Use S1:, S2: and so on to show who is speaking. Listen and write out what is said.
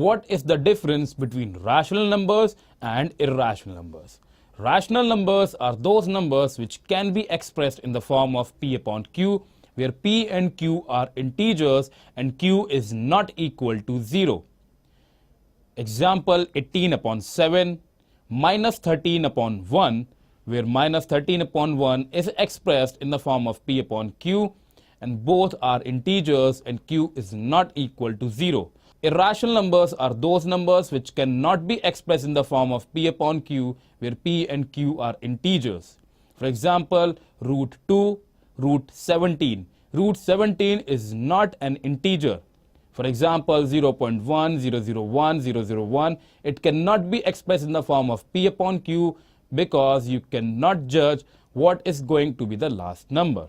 S1: what is the difference between rational numbers and irrational numbers? Rational numbers are those numbers which can be expressed in the form of p upon q, where p and q are integers and q is not equal to 0. Example 18 upon 7, minus 13 upon 1, where minus 13 upon 1 is expressed in the form of p upon q, and both are integers and q is not equal to 0. Irrational numbers are those numbers which cannot be expressed in the form of p upon q, where p and q are integers. For example, root 2, root 17. Root 17 is not an integer. For example, 0.1, 001, 001, it cannot be expressed in the form of p upon q because you cannot judge what is going to be the last number.